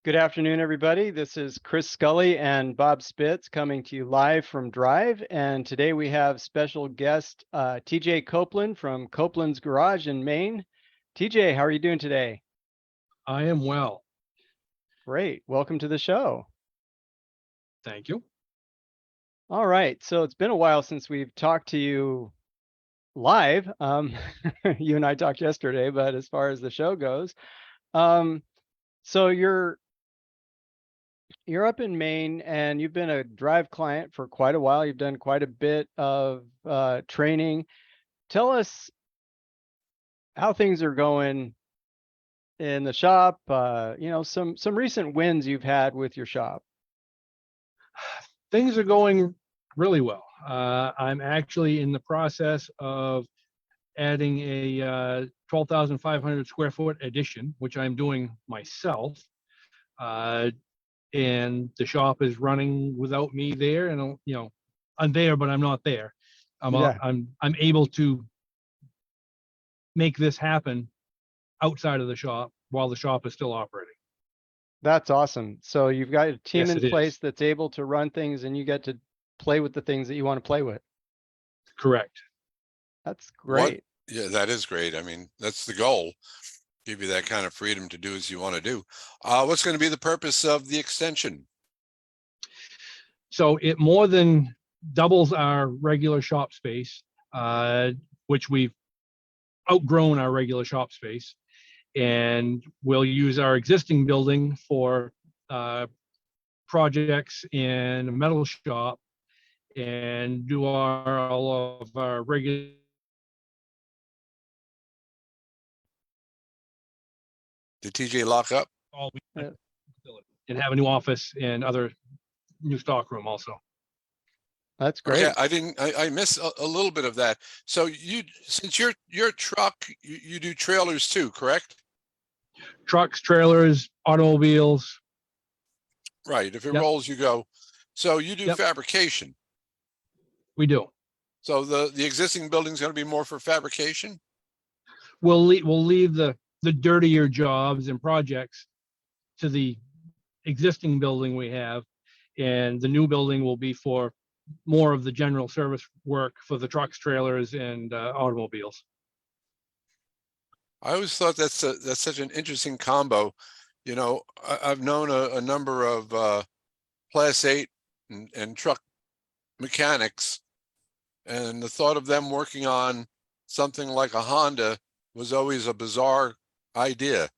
Good afternoon, everybody. This is Chris Scully and Bob Spitz coming to you live from Drive. And today we have special guest TJ Copeland from Copeland's Garage in Maine. TJ, how are you doing today? I am well. Great. Welcome to the show. Thank you. All right. So it's been a while since we've talked to you live. You and I talked yesterday, but as far as the show goes, so you're up in Maine and you've been a Drive client for quite a while. You've done quite a bit of training. Tell us how things are going in the shop. Some recent wins you've had with your shop. Things are going really well. I'm actually in the process of adding a 12,500 square foot addition, which I'm doing myself. And the shop is running without me there, and I'm there, but I'm not there. I'm able to make this happen outside of the shop while the shop is still operating. That's awesome. So you've got a team Yes, in it place is. that's able to run things and you get to play with the things that you want to play with. Correct. That's great. Yeah, that is great. I mean, that's the goal. Give you that kind of freedom to do as you want to do. What's going to be the purpose of the extension? So it more than doubles our regular shop space, which we've outgrown our regular shop space, and we'll use our existing building for projects in a metal shop and do all of our regular. Did TJ lock up? And have a new office and other new stock room also. That's great. Okay, I missed a little bit of that. So since your truck, you do trailers too, correct? Trucks, trailers, automobiles. Right. If it Yep. rolls, you go. So you do Yep. fabrication. We do. So the existing building's going to be more for fabrication? We'll leave the dirtier jobs and projects to the existing building we have, and the new building will be for more of the general service work for the trucks, trailers, and automobiles. I always thought that's such an interesting combo. You know, I've known a number of Class 8 and truck mechanics, and the thought of them working on something like a Honda was always a bizarre idea.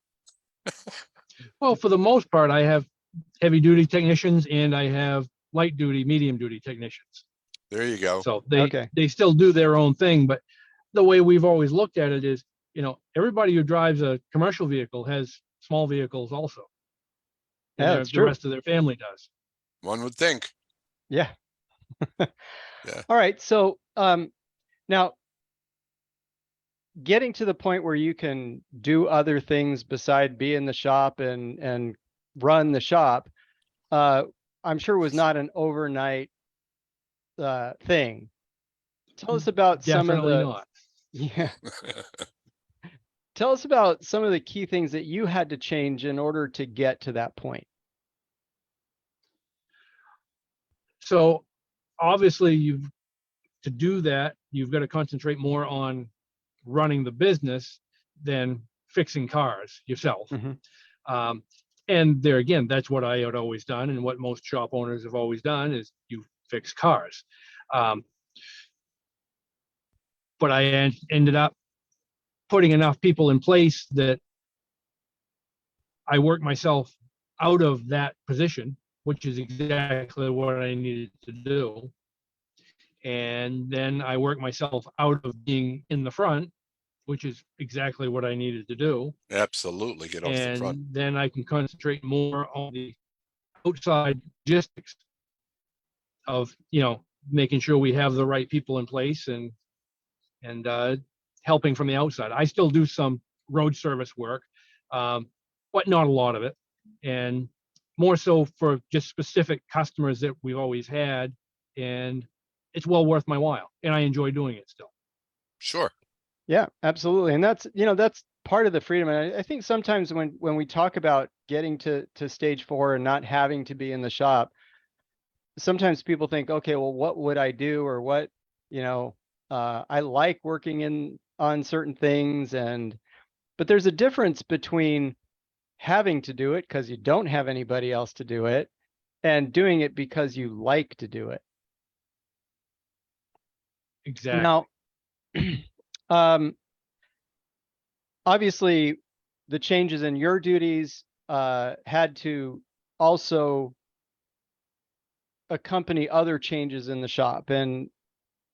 Well, for the most part, I have heavy duty technicians and I have light duty, medium duty technicians. There you go. So Okay. they still do their own thing, but the way we've always looked at it is, everybody who drives a commercial vehicle has small vehicles also. And Yeah, that's the true. rest of their family does. One would think. Yeah. Yeah. All right. So now getting to the point where you can do other things beside be in the shop and run the shop, I'm sure was not an overnight thing. Tell us about Definitely not. Yeah. Tell us about some of the key things that you had to change in order to get to that point. So obviously to do that, you've got to concentrate more on running the business than fixing cars yourself. Mm-hmm. And there again, that's what I had always done, and what most shop owners have always done is you fix cars. But I ended up putting enough people in place that I worked myself out of that position, which is exactly what I needed to do. And then I worked myself out of being in the front, which is exactly what I needed to do. Absolutely, get off the front. And then I can concentrate more on the outside logistics of, making sure we have the right people in place and helping from the outside. I still do some road service work, but not a lot of it. And more so for just specific customers that we've always had. And it's well worth my while. And I enjoy doing it still. Sure. Yeah, absolutely. And that's, that's part of the freedom. And I think sometimes when we talk about getting to stage 4 and not having to be in the shop, sometimes people think, okay, well, what would I do? Or what, you know, I like working on certain things. But there's a difference between having to do it because you don't have anybody else to do it and doing it because you like to do it. Exactly. Now, um, obviously the changes in your duties had to also accompany other changes in the shop. And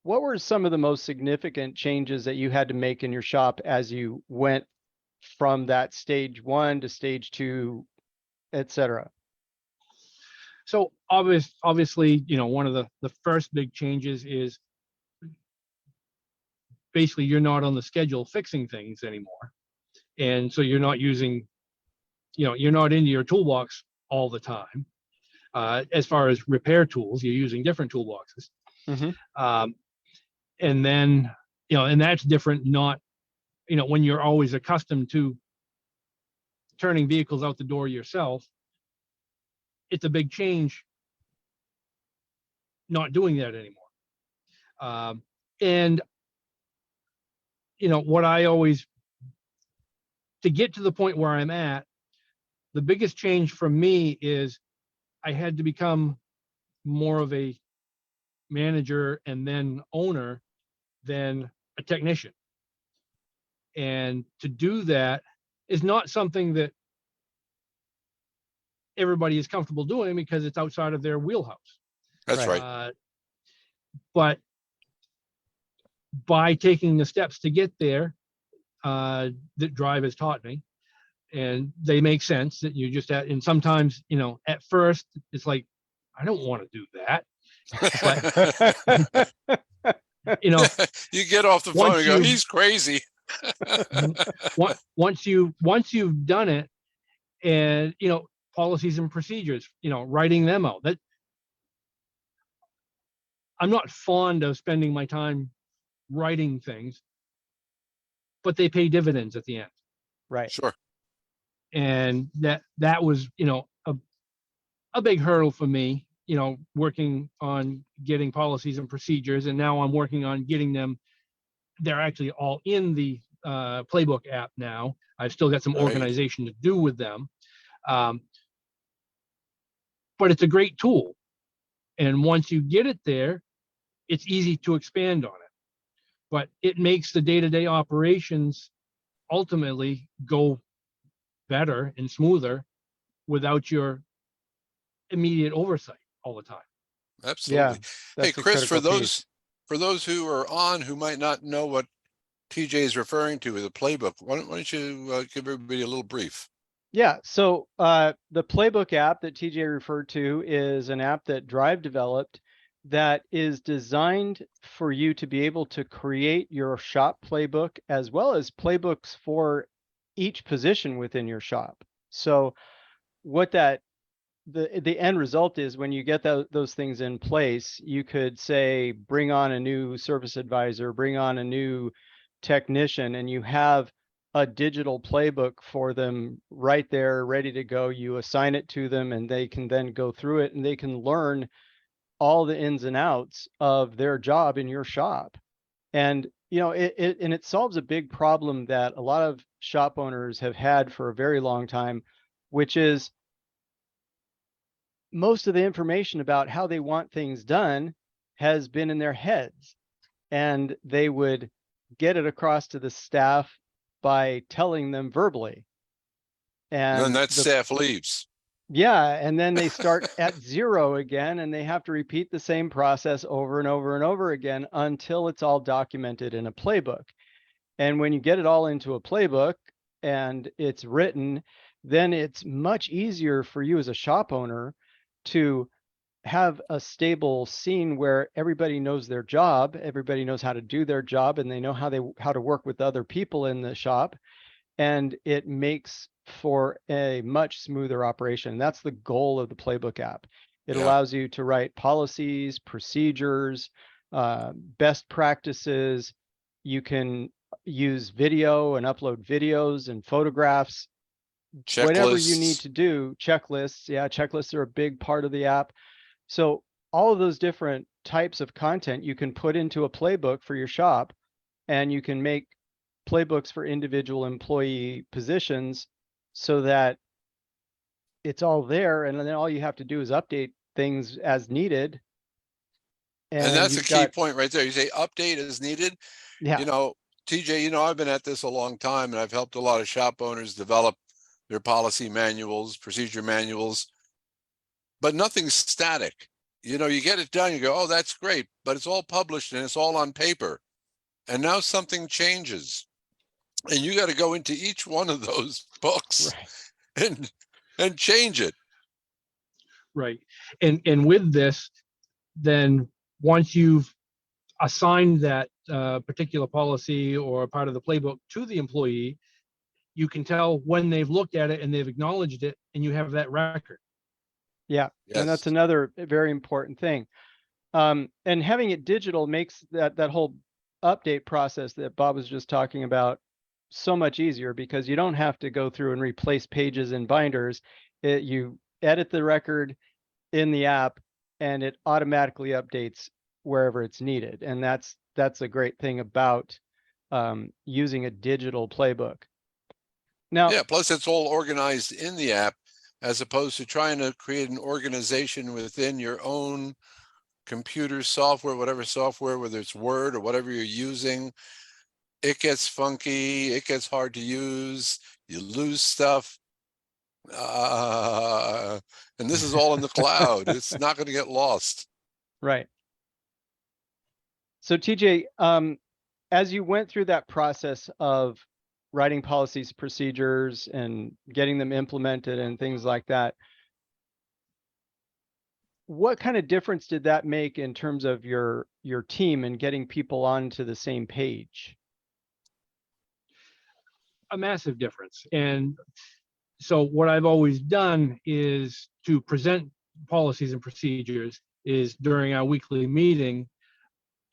what were some of the most significant changes that you had to make in your shop as you went from that stage 1 to stage 2, etc.? So obviously, one of the first big changes is basically you're not on the schedule fixing things anymore. And so you're not using, you're not into your toolbox all the time. As far as repair tools, you're using different toolboxes. Mm-hmm. And then, and that's different, not, when you're always accustomed to turning vehicles out the door yourself, it's a big change not doing that anymore. And, what I always, to get to the point where I'm at, the biggest change for me is I had to become more of a manager and then owner than a technician. And to do that is not something that everybody is comfortable doing because it's outside of their wheelhouse. That's Right. right. But by taking the steps to get there, that Drive has taught me, and they make sense that you just and sometimes, at first it's like, I don't want to do that. But You get off the phone and go, he's crazy. once you've done it, and policies and procedures, writing them out, that I'm not fond of spending my time writing things, but they pay dividends at the end. Right. Sure. And that was, a big hurdle for me, working on getting policies and procedures. And now I'm working on getting them. They're actually all in the Playbook app now. I've still got some Right. organization to do with them. But it's a great tool. And once you get it there, it's easy to expand on it. But it makes the day-to-day operations ultimately go better and smoother without your immediate oversight all the time. Absolutely. Yeah, Hey, that's a Chris, for critical piece. those who are on who might not know what TJ is referring to with a playbook, why don't you give everybody a little brief? Yeah, so the Playbook app that TJ referred to is an app that Drive developed that is designed for you to be able to create your shop playbook as well as playbooks for each position within your shop. So what the end result is, when you get those things in place, you could say, bring on a new service advisor, bring on a new technician, and you have a digital playbook for them right there, ready to go. You assign it to them and they can then go through it and they can learn all the ins and outs of their job in your shop. And it solves a big problem that a lot of shop owners have had for a very long time, which is most of the information about how they want things done has been in their heads, and they would get it across to the staff by telling them verbally. And then And that staff leaves. yeah, and then they start at zero again, and they have to repeat the same process over and over and over again until it's all documented in a playbook. And when you get it all into a playbook and it's written, then it's much easier for you as a shop owner to have a stable scene where everybody knows their job, everybody knows how to do their job, and they know how to work with other people in the shop, and it makes for a much smoother operation. That's the goal of the Playbook app. It Yeah. allows you to write policies, procedures, best practices. You can use video and upload videos and photographs, whatever you need Checklists. to do. Checklists. Yeah, checklists are a big part of the app. So all of those different types of content you can put into a playbook for your shop, and you can make playbooks for individual employee positions so that it's all there. And then all you have to do is update things as needed. And And that's a you've key got, point right there. You say update as needed. yeah, You know, TJ, I've been at this a long time and I've helped a lot of shop owners develop their policy manuals, procedure manuals, but nothing's static. You get it done, you go, oh, that's great, but it's all published and it's all on paper. And now something changes. And you got to go into each one of those books right. and change it. Right. And with this, then once you've assigned that particular policy or part of the playbook to the employee, you can tell when they've looked at it and they've acknowledged it, and you have that record. Yeah. And that's Yes. another very important thing. And having it digital makes that whole update process that Bob was just talking about so much easier, because you don't have to go through and replace pages in binders. You edit the record in the app and it automatically updates wherever it's needed. And that's a great thing about using a digital playbook. Now, Yeah, plus it's all organized in the app as opposed to trying to create an organization within your own computer software, whatever software, whether it's Word or whatever you're using. It gets funky, it gets hard to use, you lose stuff. And this is all in the cloud. It's not going to get lost. right. So TJ, as you went through that process of writing policies, procedures, and getting them implemented and things like that, what kind of difference did that make in terms of your team and getting people onto the same page? A massive difference. And so what I've always done is to present policies and procedures is during our weekly meeting,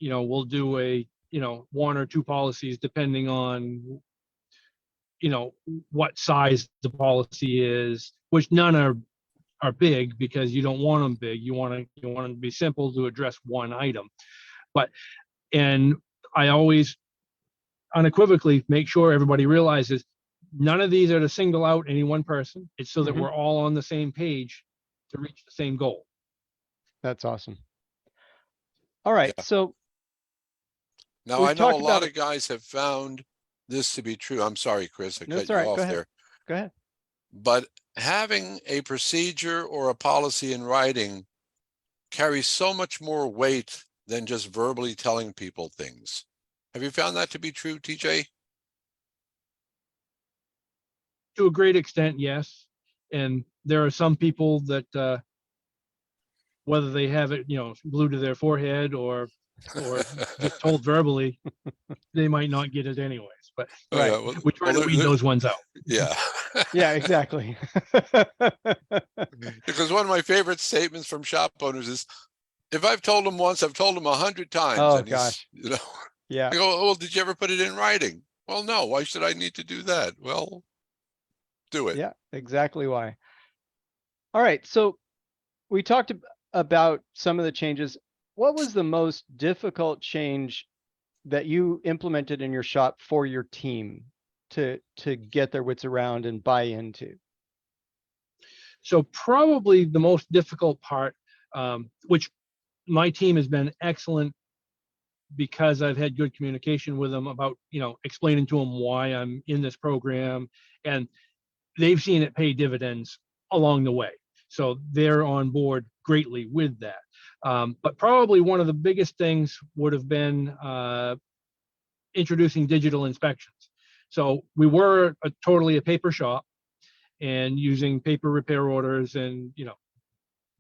we'll do a, one or two policies depending on, what size the policy is, which none are big because you don't want them big. You want them to be simple to address one item. And I always unequivocally make sure everybody realizes none of these are to single out any one person. It's so that we're all on the same page to reach the same goal. That's awesome. All right. Yeah. So now I know a lot of guys have found this to be true. I'm sorry, Chris, I cut you off there. Go ahead. But having a procedure or a policy in writing carries so much more weight than just verbally telling people things. Have you found that to be true, TJ? To a great extent, yes. And there are some people that, whether they have it, glued to their forehead or just told verbally, they might not get it anyways. But we try to weed those ones out. Yeah. Yeah, exactly. Because one of my favorite statements from shop owners is, if I've told them once, I've told them 100 times. Oh, and gosh. Yeah. I go, well, did you ever put it in writing? Well, no. Why should I need to do that? Well, do it. Yeah, exactly why. All right. So we talked about some of the changes. What was the most difficult change that you implemented in your shop for your team to get their wits around and buy into? So probably the most difficult part, which my team has been excellent because I've had good communication with them about, explaining to them why I'm in this program, and they've seen it pay dividends along the way. So they're on board greatly with that. But probably one of the biggest things would have been introducing digital inspections. So we were totally a paper shop and using paper repair orders, and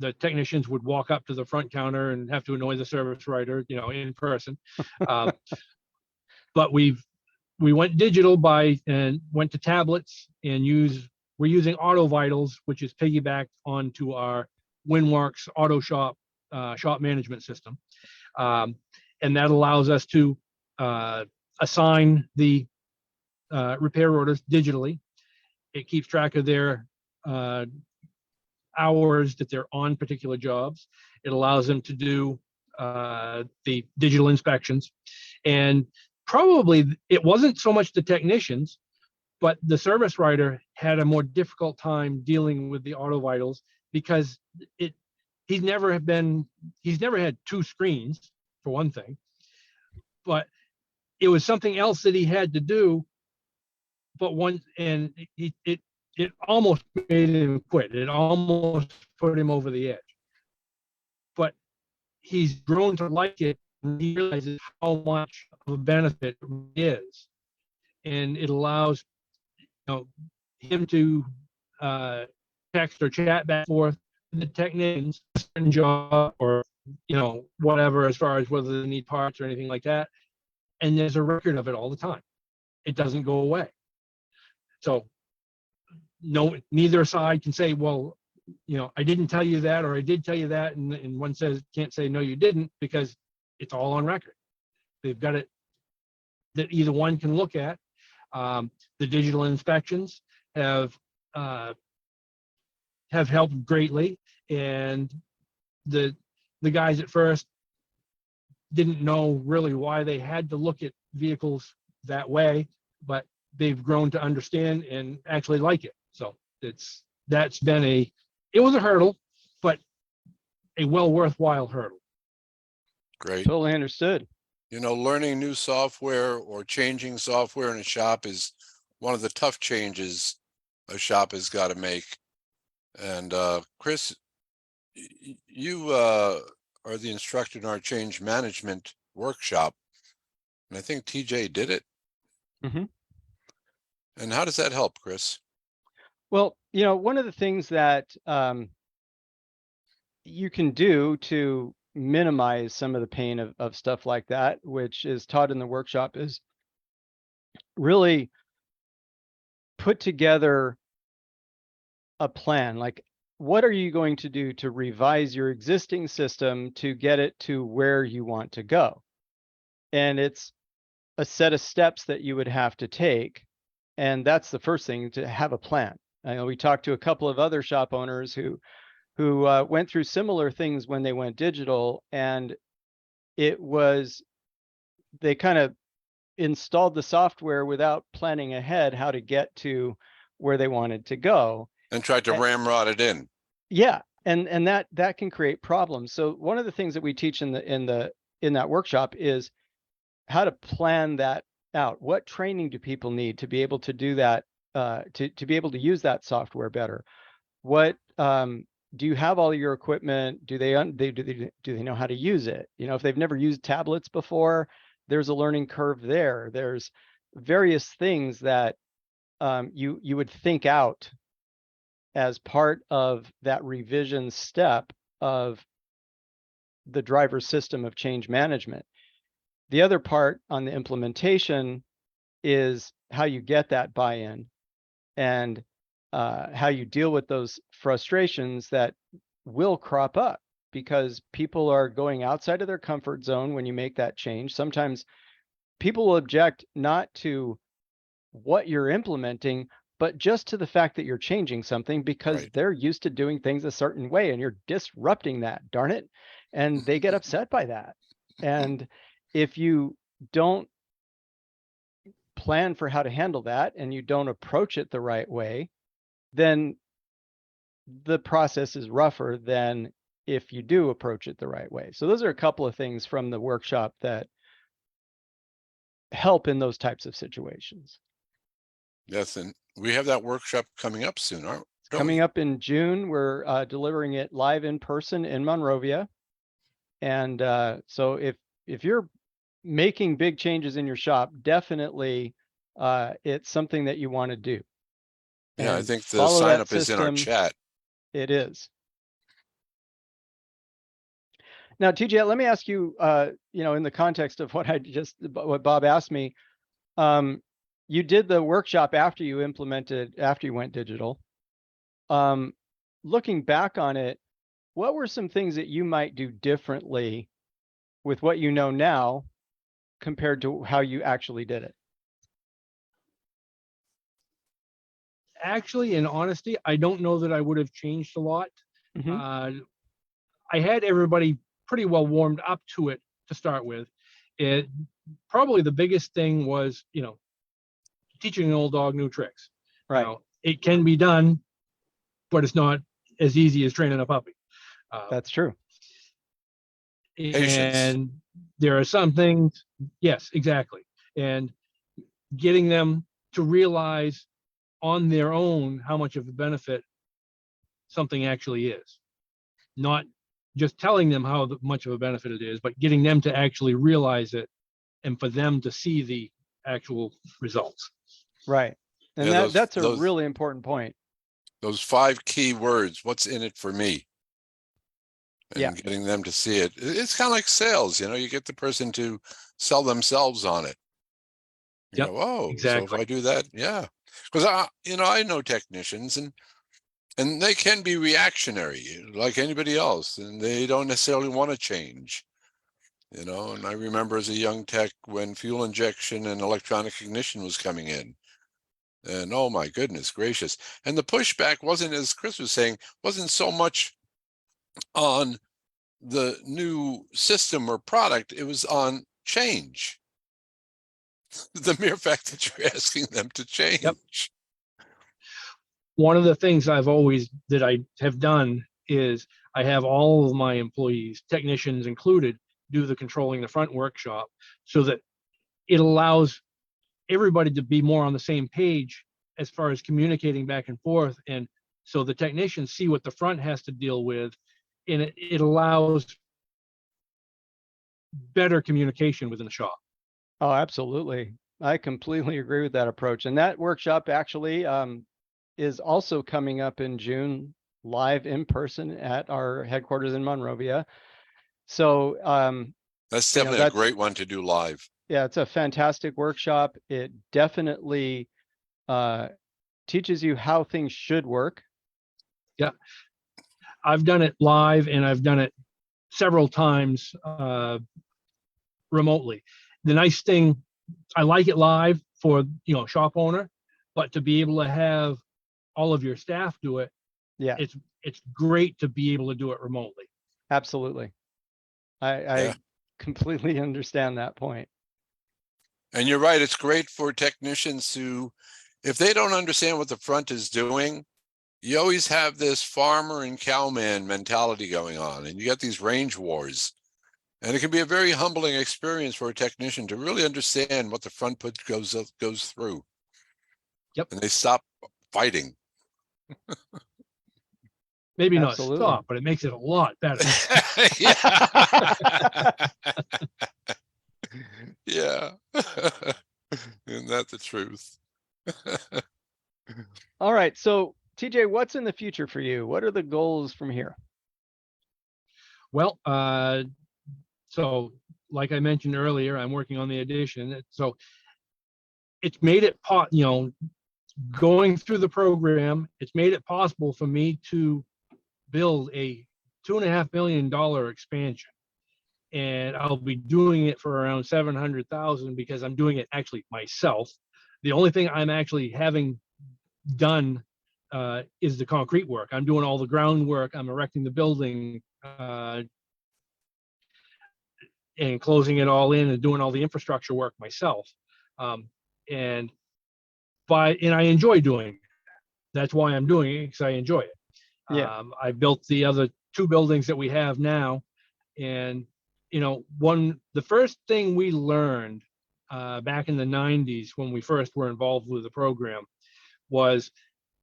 the technicians would walk up to the front counter and have to annoy the service writer, in person. But we went digital and went to tablets and we're using Auto Vitals, which is piggybacked onto our WinWorks Auto Shop shop management system. And that allows us to assign the repair orders digitally. It keeps track of their hours that they're on particular jobs. It allows them to do the digital inspections. And probably it wasn't so much the technicians, but the service writer had a more difficult time dealing with the auto vitals because he's never had two screens, for one thing, but it was something else that he had to do. But it almost made him quit. It almost put him over the edge. But he's grown to like it, and he realizes how much of a benefit it is. And it allows him to text or chat back and forth with the technicians, job or whatever, as far as whether they need parts or anything like that. And there's a record of it all the time. It doesn't go away. So neither side can say, well, I didn't tell you that, or I did tell you that, and one can't say no, you didn't, because it's all on record. They've got it that either one can look at. The digital inspections have helped greatly, and the guys at first didn't know really why they had to look at vehicles that way, but they've grown to understand and actually like it. So it was a hurdle, but a well worthwhile hurdle. Great. Totally understood. Learning new software or changing software in a shop is one of the tough changes a shop has got to make. And Chris, you are the instructor in our change management workshop, and I think TJ did it. Mm-hmm. And how does that help, Chris? Well, one of the things that you can do to minimize some of the pain of stuff like that, which is taught in the workshop, is really put together a plan. Like, what are you going to do to revise your existing system to get it to where you want to go? And it's a set of steps that you would have to take. And that's the first thing, to have a plan. I know we talked to a couple of other shop owners who went through similar things when they went digital, and they kind of installed the software without planning ahead how to get to where they wanted to go, and tried to ramrod it in. Yeah, and that can create problems. So one of the things that we teach in that workshop is how to plan that out. What training do people need to be able to do that, to be able to use that software better? What do you have all your equipment? Do they know how to use it? If they've never used tablets before, there's a learning curve there. There's various things that you would think out as part of that revision step of the driver's system of change management. The other part on the implementation is how you get that buy-in, and how you deal with those frustrations that will crop up because people are going outside of their comfort zone when you make that change. Sometimes people will object not to what you're implementing, but just to the fact that you're changing something, because Right. they're used to doing things a certain way and you're disrupting that, darn it. And they get upset by that. And if you don't plan for how to handle that and you don't approach it the right way, then the process is rougher than if you do approach it the right way. So those are a couple of things from the workshop that help in those types of situations. Yes, and we have that workshop coming up soon, don't Coming we? up in June. We're delivering it live in person in Monrovia. And so if you're making big changes in your shop, definitely it's something that you want to do. Yeah, I And think the follow sign that up is in our system. chat. It is. Now, TJ, let me ask you, in the context of what Bob asked me, you did the workshop after you went digital. Looking back on it, what were some things that you might do differently with what you know now compared to how you actually did it? Actually, in honesty, I don't know that I would have changed a lot. Mhm. I had everybody pretty well warmed up to it to start with. It probably the biggest thing was, teaching an old dog new tricks. Right. It can be done, but it's not as easy as training a puppy. That's true. Patience. And there are some things, yes, exactly. And getting them to realize on their own how much of a benefit something actually is. Not just telling them how much of a benefit it is, but getting them to actually realize it and for them to see the actual results. Right. And Yeah, that's a really important point. those 5 key words, what's in it for me? And Yeah. getting them to see it. It's kind of like sales, you get the person to sell themselves on it. You Yep, go, oh, so if exactly. I do that, yeah. Because I know technicians and they can be reactionary like anybody else, and they don't necessarily want to change. And I remember as a young tech when fuel injection and electronic ignition was coming in. And oh my goodness gracious. And the pushback wasn't, as Chris was saying, wasn't so much on the new system or product, it was on change. The mere fact that you're asking them to change. Yep. One of the things that I have done is I have all of my employees, technicians included, do the controlling the front workshop so that it allows everybody to be more on the same page as far as communicating back and forth. And so the technicians see what the front has to deal with, and it allows better communication within the shop. Oh, absolutely. I completely agree with that approach. And that workshop actually is also coming up in June, live in person at our headquarters in Monrovia. So That's definitely a that's great one to do live. yeah, it's a fantastic workshop. It definitely teaches you how things should work. Yeah, I've done it live and I've done it several times remotely. The nice thing, I like it live for shop owner, but to be able to have all of your staff do it, Yeah, it's great to be able to do it remotely. absolutely. I Yeah. completely understand that point. And you're right, it's great for technicians who, if they don't understand what the front is doing, you always have this farmer and cowman mentality going on, and you get these range wars. And it can be a very humbling experience for a technician to really understand what the front put goes through. Yep. And they stop fighting. Maybe not Absolutely. stop, but it makes it a lot better. Yeah. Yeah. Isn't that the truth? All right. So TJ, what's in the future for you? What are the goals from here? Well, so like I mentioned earlier, I'm working on the addition. So it's made it going through the program, it's made it possible for me to build a $2.5 million expansion. And I'll be doing it for around 700,000 because I'm doing it actually myself. The only thing I'm actually having done is the concrete work. I'm doing all the groundwork. I'm erecting the building and closing it all in and doing all the infrastructure work myself. And I enjoy doing it. That's why I'm doing it, because I enjoy it. Yeah. I built the other 2 buildings that we have now, and the first thing we learned back in the 90s when we first were involved with the program was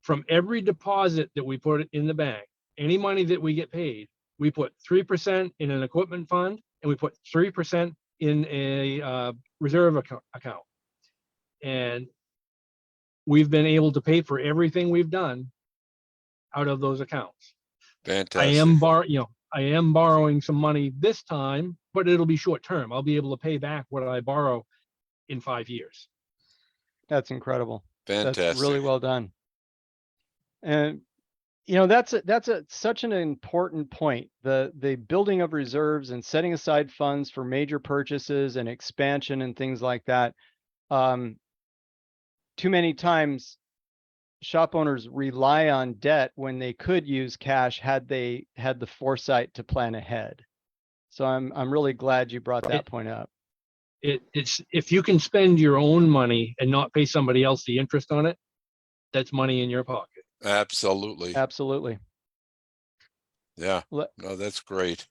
from every deposit that we put in the bank, any money that we get paid, we put 3% in an equipment fund and we put 3% in a reserve account. And we've been able to pay for everything we've done out of those accounts. Fantastic. I am borrowing some money this time, but it'll be short term. I'll be able to pay back what I borrow in 5 years. That's incredible. Fantastic. That's really well done. And That's such an important point. The building of reserves and setting aside funds for major purchases and expansion and things like that. Too many times shop owners rely on debt when they could use cash had they had the foresight to plan ahead. So I'm really glad you brought that point up. It's if you can spend your own money and not pay somebody else the interest on it, that's money in your pocket. Absolutely. Absolutely. Yeah. Le- No, that's great.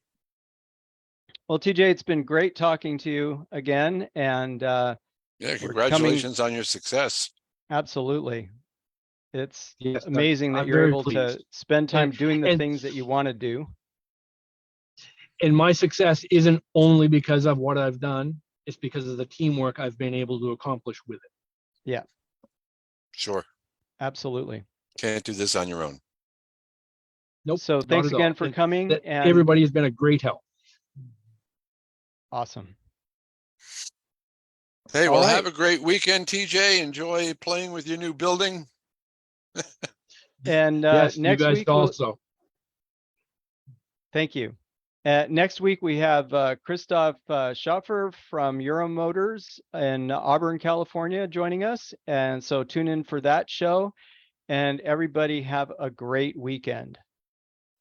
Well, TJ, it's been great talking to you again, and Yeah, we're congratulations on your success. absolutely. It's Yes, amazing that I'm you're very able to pleased. spend time doing the and- things that you want to do. And my success isn't only because of what I've done, it's because of the teamwork I've been able to accomplish with it. Yeah, Sure. absolutely. Can't do this on your own. Nope. So not thanks at again all. for And coming, that and everybody has been a great help. awesome. Hey, All well, right. have a great weekend, TJ. Enjoy playing with your new building. And Yes, next you guys week, we'll, also. thank you. Next week, we have Christoph Schaffer from Euro Motors in Auburn, California, joining us. And so tune in for that show. And everybody have a great weekend.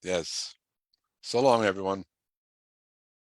Yes. So long, everyone.